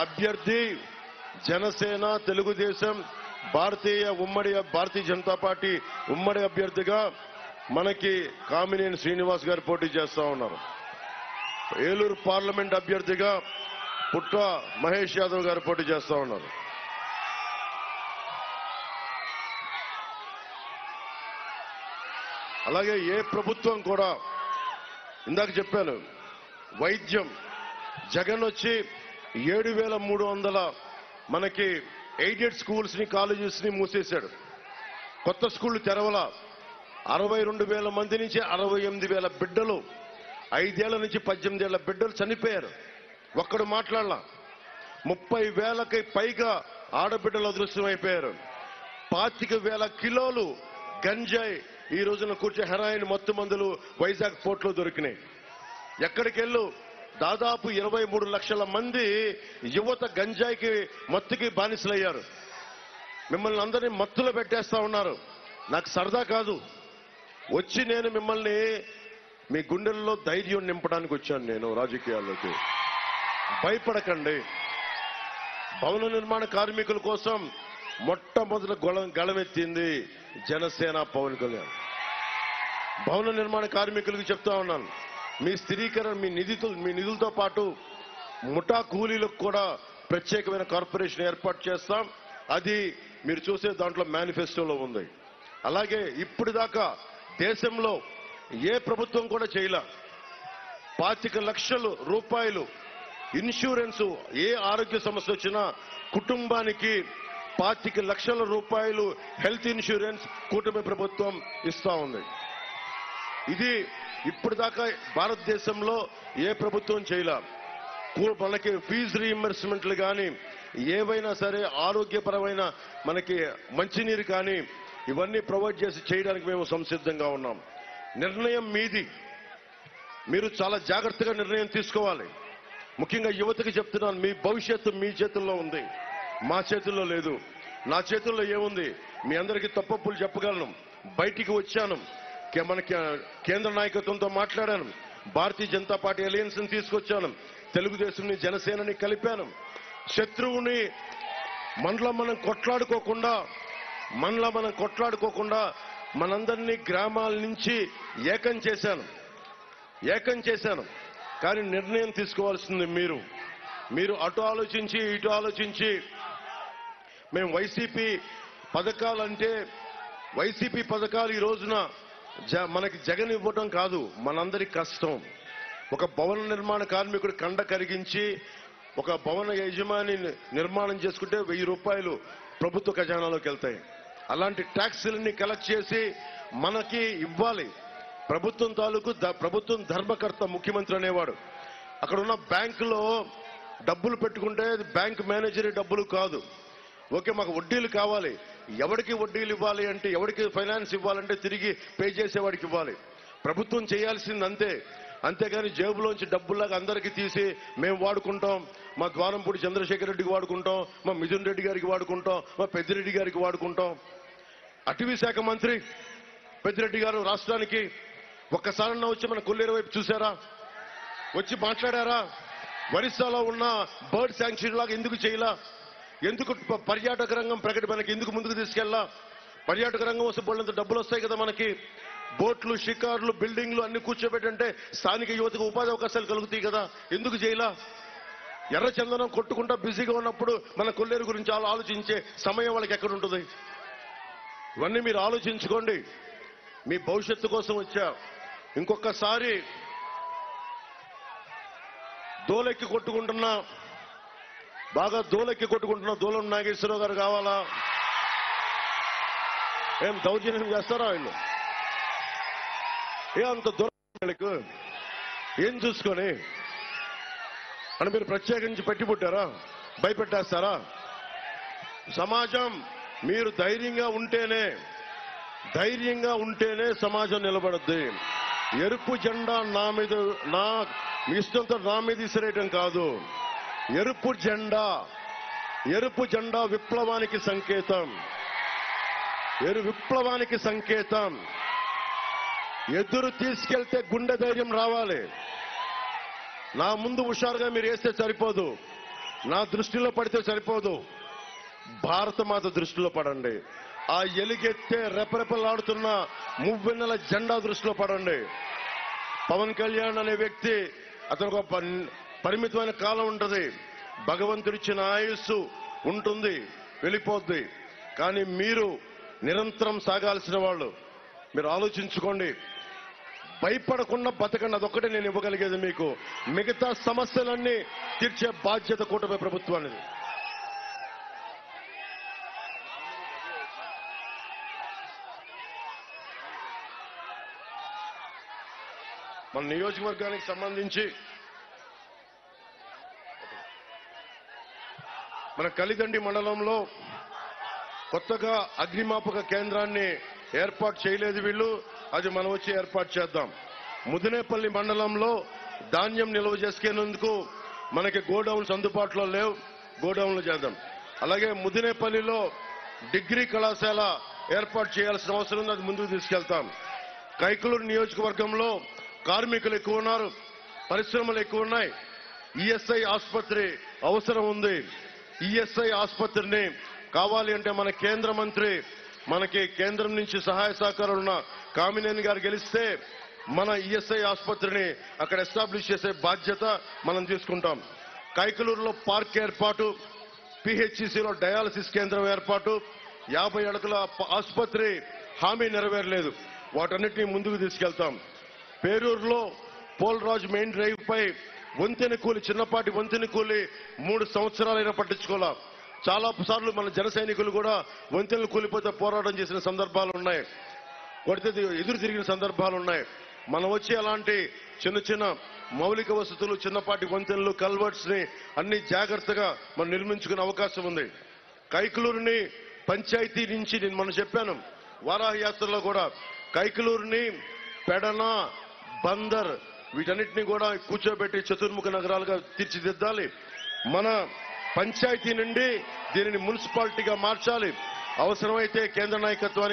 అభ్యర్థి జనసేన, తెలుగుదేశం, భారతీయ జనతా పార్టీ ఉమ్మడి అభ్యర్థిగా మనకి కామినేని శ్రీనివాస్ గారు పోటీ చేస్తా ఉన్నారు. ఏలూరు పార్లమెంట్ అభ్యర్థిగా పుట్ట మహేష్ యాదవ్ గారు పోటీ చేస్తా ఉన్నారు. అలాగే ఏ ప్రభుత్వం కూడా, ఇందాక చెప్పాను, వైద్యం జగన్ వచ్చి 7,300 మనకి ఎయిడెడ్ స్కూల్స్ ని, కాలేజెస్ ని మూసేశాడు. కొత్త స్కూళ్లు తెరవల. 62,000 మంది నుంచి 68,000 బిడ్డలు, 5 ఏళ్ల నుంచి 18 ఏళ్ల బిడ్డలు చనిపోయారు. ఒక్కడు మాట్లాడలా. 30,000కి పైగా ఆడబిడ్డలు అదృశ్యమైపోయారు. 25,000 కిలోలు గంజాయి ఈ రోజున కూర్చే హెరాయిన్ మత్తు మందులు వైజాగ్ పోర్టులో దొరికినాయి. ఎక్కడికెళ్ళు దాదాపు 23 లక్షల మంది యువత గంజాయికి, మత్తుకి బానిసలయ్యారు. మిమ్మల్ని అందరినీ మత్తులో పెట్టేస్తా ఉన్నారు. నాకు సరదా కాదు. వచ్చి నేను మిమ్మల్ని మీ గుండెల్లో ధైర్యం నింపడానికి వచ్చాను. నేను రాజకీయాల్లోకి. భయపడకండి. భవన నిర్మాణ కార్మికుల కోసం మొట్టమొదటి గళమెత్తింది జనసేన, పవన్ కళ్యాణ్. భవన నిర్మాణ కార్మికులకు చెప్తా ఉన్నాను, మీ స్థిరీకరణ, మీ నిధులతో పాటు ముఠా కూలీలకు కూడా ప్రత్యేకమైన కార్పొరేషన్ ఏర్పాటు చేస్తాం. అది మీరు చూసే దాంట్లో మేనిఫెస్టోలో ఉంది. అలాగే ఇప్పటిదాకా దేశంలో ఏ ప్రభుత్వం కూడా చేయలే. 25 లక్షల రూపాయలు ఇన్సూరెన్స్, ఏ ఆరోగ్య సమస్య వచ్చినా కుటుంబానికి 25 లక్షల రూపాయలు హెల్త్ ఇన్సూరెన్స్ కూటమి ప్రభుత్వం ఇస్తా ఉంది. ఇది ఇప్పటిదాకా భారతదేశంలో ఏ ప్రభుత్వం చేయలే. మనకి ఫీజు రీయింబర్స్మెంట్లు కానీ, ఏవైనా సరే ఆరోగ్యపరమైన మనకి మంచినీరు కానీ, ఇవన్నీ ప్రొవైడ్ చేసి చేయడానికి మేము సంసిద్ధంగా ఉన్నాం. నిర్ణయం మీది. మీరు చాలా జాగ్రత్తగా నిర్ణయం తీసుకోవాలి. ముఖ్యంగా యువతకి చెప్తున్నాను, మీ భవిష్యత్తు మీ చేతుల్లో ఉంది, మా చేతుల్లో లేదు. నా చేతుల్లో ఏముంది? మీ అందరికీ తప్పప్పులు చెప్పగలను. బయటికి వచ్చాను, మనకి కేంద్ర నాయకత్వంతో మాట్లాడాను, భారతీయ జనతా పార్టీ అలయన్స్ ని తీసుకొచ్చాను, తెలుగుదేశంని, జనసేనని కలిపాను. శత్రువుని మనలో మనం కొట్లాడుకోకుండా మనందరినీ గ్రామాల నుంచి ఏకం చేశాను. కానీ నిర్ణయం తీసుకోవాల్సింది మీరు అటు ఆలోచించి ఇటు ఆలోచించి మేము వైసీపీ పథకాలు ఈ రోజున మనకి జగన్ ఇవ్వడం కాదు, మనందరి కష్టం. ఒక భవన నిర్మాణ కార్మికుడు కండ కరిగించి ఒక భవన యజమాని నిర్మాణం చేసుకుంటే 1000 రూపాయలు ప్రభుత్వ ఖజానాలోకి వెళ్తాయి. అలాంటి ట్యాక్సులన్నీ కలెక్ట్ చేసి మనకి ఇవ్వాలి. ప్రభుత్వం ధర్మకర్త, ముఖ్యమంత్రి అనేవాడు. అక్కడ ఉన్న బ్యాంకులో డబ్బులు పెట్టుకుంటే బ్యాంక్ మేనేజర్ డబ్బులు కాదు. ఓకే, మాకు వడ్డీలు కావాలి. ఎవరికి వడ్డీలు ఇవ్వాలి అంటే, ఎవరికి ఫైనాన్స్ ఇవ్వాలంటే తిరిగి పే చేసేవాడికి ఇవ్వాలి. ప్రభుత్వం చేయాల్సింది అంతే. అంతేగాని జేబులోంచి డబ్బుల్లాగా అందరికీ తీసి మేము వాడుకుంటాం, మా ద్వారంపూడి చంద్రశేఖర్ రెడ్డికి వాడుకుంటాం, మా మిథున్ రెడ్డి గారికి వాడుకుంటాం, మా పెద్దిరెడ్డి గారికి వాడుకుంటాం. అటవీ శాఖ మంత్రి పెద్దిరెడ్డి గారు రాష్ట్రానికి ఒక్కసారన్నా వచ్చి మన కొల్లేరు వైపు చూశారా? వచ్చి మాట్లాడారా? ఒరిస్సాలో ఉన్న బర్డ్ శాంక్చురీ లాగా ఎందుకు చేయలా? ఎందుకు పర్యాటక రంగం మనకి ఎందుకు ముందుకు తీసుకెళ్ళా? పర్యాటక రంగం వస్తే బోళ్ళంత డబ్బులు వస్తాయి కదా మనకి. బోట్లు, షికార్లు, బిల్డింగ్లు అన్ని కూర్చోబెట్టంటే స్థానిక యువతకు ఉపాధి అవకాశాలు కలుగుతాయి కదా, ఎందుకు చేయలా? ఎర్ర చందనం కొట్టుకుంటా బిజీగా ఉన్నప్పుడు మన కొల్లేరు గురించి ఆలోచించే సమయం వాళ్ళకి ఎక్కడ ఉంటుంది? ఇవన్నీ మీరు ఆలోచించుకోండి. మీ భవిష్యత్తు కోసం వచ్చా. ఇంకొకసారి బాగా దోలెక్కి కొట్టుకుంటున్న దూలం నాగేశ్వరరావు గారు కావాలా? ఏం దౌర్జన్యం చేస్తారా వీళ్ళు? అంత దూరం ఏం చూసుకొని అని మీరు ప్రత్యేకించి పెట్టి పుట్టారా? భయపెట్టేస్తారా? సమాజం మీరు ధైర్యంగా ఉంటేనే సమాజం నిలబడద్ది. ఎరుపు జెండా మీ ఇష్టంతో నా మీద విసిరేయటం కాదు. ఎరుపు జెండా విప్లవానికి సంకేతం. ఎదురు తీసుకెళ్తే గుండె ధైర్యం రావాలి. నా ముందు హుషారుగా మీరు వేస్తే సరిపోదు. నా దృష్టిలో పడితే సరిపోదు, భారతమాత దృష్టిలో పడండి. ఆ ఎలుగెత్తే రెపరెపలాడుతున్న మువ్వెన్నెల జెండా దృష్టిలో పడండి. పవన్ కళ్యాణ్ అనే వ్యక్తి, అతనికి ఒక పరిమితమైన కాలం ఉంటుంది. భగవంతుడిచ్చిన ఆయుస్సు ఉంటుంది, వెళ్ళిపోద్ది. కానీ మీరు నిరంతరం సాగాల్సిన వాళ్ళు. మీరు ఆలోచించుకోండి, భయపడకుండా బతకండి. అదొక్కటే నేను ఇవ్వగలిగేది మీకు. మిగతా సమస్యలన్నీ తీర్చే బాధ్యత కూటమి ప్రభుత్వానికి. మన నియోజకవర్గానికి సంబంధించి మన కలిదండి మండలంలో కొత్తగా అగ్నిమాపక కేంద్రాన్ని ఏర్పాటు చేయలేదు వీళ్ళు. అది మనం వచ్చి ఏర్పాటు చేద్దాం. ముదినేపల్లి మండలంలో ధాన్యం నిల్వ చేసుకునేందుకు మనకి గోడౌన్స్ అందుబాటులో లేవు, గోడౌన్లు చేద్దాం. అలాగే ముదినేపల్లిలో డిగ్రీ కళాశాల ఏర్పాటు చేయాల్సిన అవసరం ఉంది, అది ముందుకు తీసుకెళ్తాం. కైకలూరు నియోజకవర్గంలో కార్మికులు ఎక్కువ ఉన్నారు, పరిశ్రమలు ఎక్కువ ఉన్నాయి. ఈఎస్ఐ ఆసుపత్రి అవసరం ఉంది. ఈఎస్ఐ ఆసుపత్రిని కావాలి అంటే మన కేంద్ర మంత్రి, మనకి కేంద్రం నుంచి సహాయ సహకారాలు ఉన్న కామినేని గారు గెలిస్తే మన ఈఎస్ఐ ఆసుపత్రిని అక్కడ ఎస్టాబ్లిష్ చేసే బాధ్యత మనం తీసుకుంటాం. కైకలూరులో పార్క్ ఏర్పాటు, పిహెచ్సిలో డయాలసిస్ కేంద్రం ఏర్పాటు, 50 అడుగుల ఆసుపత్రి హామీ నెరవేరలేదు, వాటన్నిటినీ ముందుకు తీసుకెళ్తాం. పేరూరులో పోలరాజు మెయిన్ డ్రైవ్ పై వంతెన కూలి, చిన్నపాటి వంతెన కూలి 3 సంవత్సరాలైనా పట్టించుకోవాలా. చాలా సార్లు మన జన సైనికులు కూడా వంతెనలు కూలిపోతే పోరాటం చేసిన సందర్భాలు ఉన్నాయి, కొడితే ఎదురు తిరిగిన సందర్భాలు ఉన్నాయి. మనం వచ్చి అలాంటి చిన్న చిన్న మౌలిక వసతులు, చిన్నపాటి వంతెనలు, కల్వర్ట్స్ ని అన్ని జాగ్రత్తగా మనం నిర్మించుకునే అవకాశం ఉంది. కైకలూరుని పంచాయతీ నుంచి నేను మనం చెప్పాను వారాహ యాత్రలో కూడా, కైకలూరుని పెడన, బందర్ వీటన్నిటిని కూడా కూర్చోబెట్టి చతుర్ముఖ నగరాలుగా తీర్చిదిద్దాలి. మన పంచాయతీ నుండి దీనిని మున్సిపాలిటీగా మార్చాలి. అవసరమైతే కేంద్ర నాయకత్వానికి